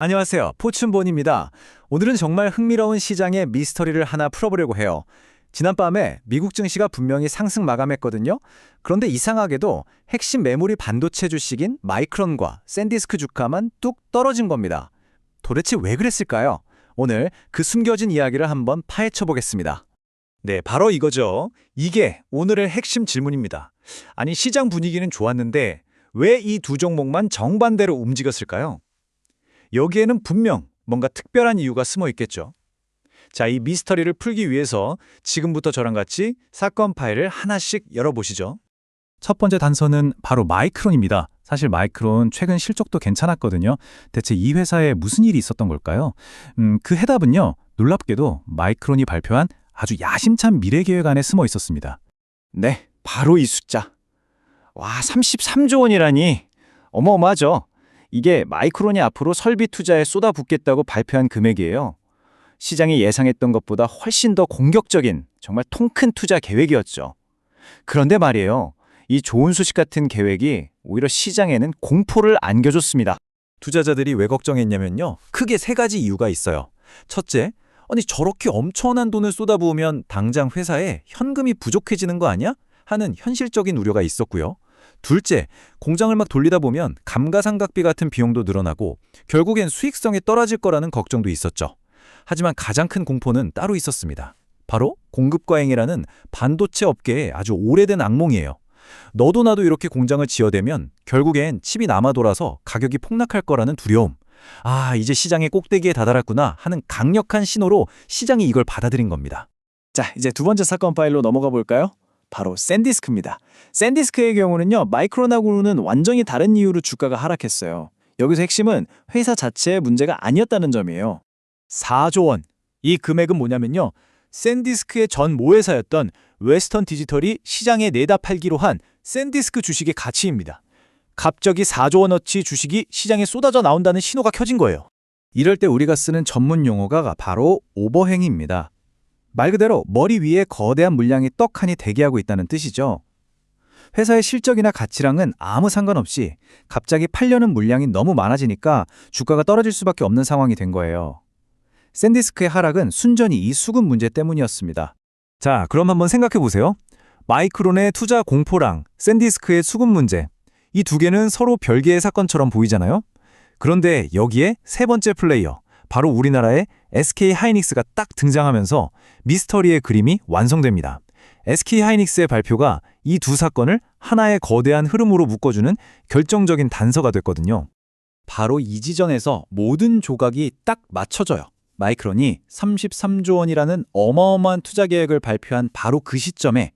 안녕하세요. 포춘본입니다. 오늘은 정말 흥미로운 시장의 미스터리를 하나 풀어보려고 해요. 지난밤에 미국 증시가 분명히 상승 마감했거든요. 그런데 이상하게도 핵심 메모리 반도체 주식인 마이크론과 샌디스크 주가만 뚝 떨어진 겁니다. 도대체 왜 그랬을까요? 오늘 그 숨겨진 이야기를 한번 파헤쳐 보겠습니다. 네, 바로 이거죠. 이게 오늘의 핵심 질문입니다. 아니, 시장 분위기는 좋았는데 왜 이 두 종목만 정반대로 움직였을까요? 여기에는 분명 뭔가 특별한 이유가 숨어 있겠죠. 자, 이 미스터리를 풀기 위해서 지금부터 저랑 같이 사건 파일을 하나씩 열어보시죠. 첫 번째 단서는 바로 마이크론입니다. 사실 마이크론 최근 실적도 괜찮았거든요. 대체 이 회사에 무슨 일이 있었던 걸까요? 그 해답은요. 놀랍게도 마이크론이 발표한 아주 야심찬 미래 계획 안에 숨어 있었습니다. 네, 바로 이 숫자. 와, 33조 원이라니. 어마어마하죠. 이게 마이크론이 앞으로 설비 투자에 쏟아붓겠다고 발표한 금액이에요. 시장이 예상했던 것보다 훨씬 더 공격적인 정말 통 큰 투자 계획이었죠. 그런데 말이에요. 이 좋은 소식 같은 계획이 오히려 시장에는 공포를 안겨줬습니다. 투자자들이 왜 걱정했냐면요. 크게 세 가지 이유가 있어요. 첫째, 아니 저렇게 엄청난 돈을 쏟아부으면 당장 회사에 현금이 부족해지는 거 아니야? 하는 현실적인 우려가 있었고요. 둘째, 공장을 막 돌리다 보면 감가상각비 같은 비용도 늘어나고 결국엔 수익성이 떨어질 거라는 걱정도 있었죠. 하지만 가장 큰 공포는 따로 있었습니다. 바로 공급과잉이라는 반도체 업계의 아주 오래된 악몽이에요. 너도 나도 이렇게 공장을 지어대면 결국엔 칩이 남아 돌아서 가격이 폭락할 거라는 두려움. 아, 이제 시장의 꼭대기에 다다랐구나 하는 강력한 신호로 시장이 이걸 받아들인 겁니다. 자, 이제 두 번째 사건 파일로 넘어가 볼까요? 바로 샌디스크입니다. 샌디스크의 경우는요, 마이크론하고는 완전히 다른 이유로 주가가 하락했어요. 여기서 핵심은 회사 자체의 문제가 아니었다는 점이에요. 4조 원. 이 금액은 뭐냐면요, 샌디스크의 전 모회사였던 웨스턴 디지털이 시장에 내다 팔기로 한 샌디스크 주식의 가치입니다. 갑자기 4조 원어치 주식이 시장에 쏟아져 나온다는 신호가 켜진 거예요. 이럴 때 우리가 쓰는 전문 용어가 바로 오버행입니다. 말 그대로 머리 위에 거대한 물량이 떡하니 대기하고 있다는 뜻이죠. 회사의 실적이나 가치랑은 아무 상관없이 갑자기 팔려는 물량이 너무 많아지니까 주가가 떨어질 수밖에 없는 상황이 된 거예요. 샌디스크의 하락은 순전히 이 수급 문제 때문이었습니다. 자, 그럼 한번 생각해 보세요. 마이크론의 투자 공포랑 샌디스크의 수급 문제. 이 두 개는 서로 별개의 사건처럼 보이잖아요. 그런데 여기에 세 번째 플레이어, 바로 우리나라의 SK하이닉스가 딱 등장하면서 미스터리의 그림이 완성됩니다. SK하이닉스의 발표가 이 두 사건을 하나의 거대한 흐름으로 묶어주는 결정적인 단서가 됐거든요. 바로 이 지점에서 모든 조각이 딱 맞춰져요. 마이크론이 33조 원이라는 어마어마한 투자 계획을 발표한 바로 그 시점에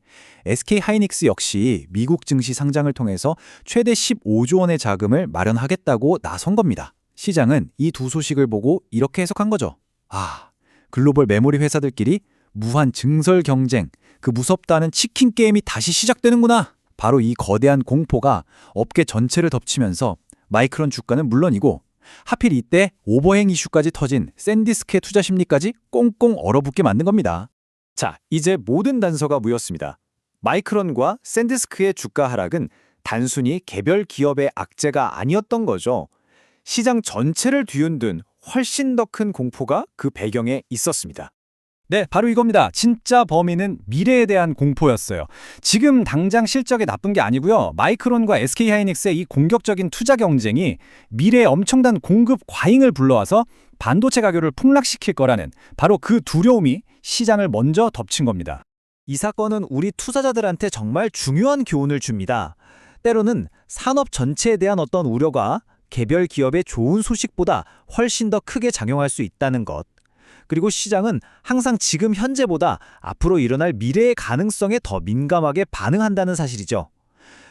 SK하이닉스 역시 미국 증시 상장을 통해서 최대 15조 원의 자금을 마련하겠다고 나선 겁니다. 시장은 이 두 소식을 보고 이렇게 해석한 거죠. 아, 글로벌 메모리 회사들끼리 무한 증설 경쟁, 그 무섭다는 치킨 게임이 다시 시작되는구나. 바로 이 거대한 공포가 업계 전체를 덮치면서 마이크론 주가는 물론이고 하필 이때 오버행 이슈까지 터진 샌디스크의 투자 심리까지 꽁꽁 얼어붙게 만든 겁니다. 자, 이제 모든 단서가 모였습니다. 마이크론과 샌디스크의 주가 하락은 단순히 개별 기업의 악재가 아니었던 거죠. 시장 전체를 뒤흔든 훨씬 더 큰 공포가 그 배경에 있었습니다. 네, 바로 이겁니다. 진짜 범인은 미래에 대한 공포였어요. 지금 당장 실적이 나쁜 게 아니고요. 마이크론과 SK하이닉스의 이 공격적인 투자 경쟁이 미래에 엄청난 공급 과잉을 불러와서 반도체 가격을 폭락시킬 거라는 바로 그 두려움이 시장을 먼저 덮친 겁니다. 이 사건은 우리 투자자들한테 정말 중요한 교훈을 줍니다. 때로는 산업 전체에 대한 어떤 우려가 개별 기업의 좋은 소식보다 훨씬 더 크게 작용할 수 있다는 것. 그리고 시장은 항상 지금 현재보다 앞으로 일어날 미래의 가능성에 더 민감하게 반응한다는 사실이죠.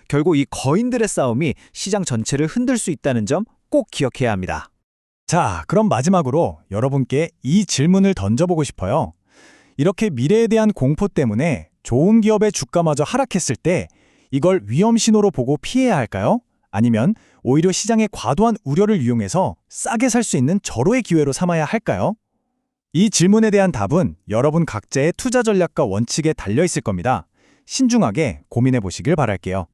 결국 이 거인들의 싸움이 시장 전체를 흔들 수 있다는 점 꼭 기억해야 합니다. 자, 그럼 마지막으로 여러분께 이 질문을 던져보고 싶어요. 이렇게 미래에 대한 공포 때문에 좋은 기업의 주가마저 하락했을 때 이걸 위험 신호로 보고 피해야 할까요? 아니면 오히려 시장의 과도한 우려를 이용해서 싸게 살 수 있는 절호의 기회로 삼아야 할까요? 이 질문에 대한 답은 여러분 각자의 투자 전략과 원칙에 달려 있을 겁니다. 신중하게 고민해 보시길 바랄게요.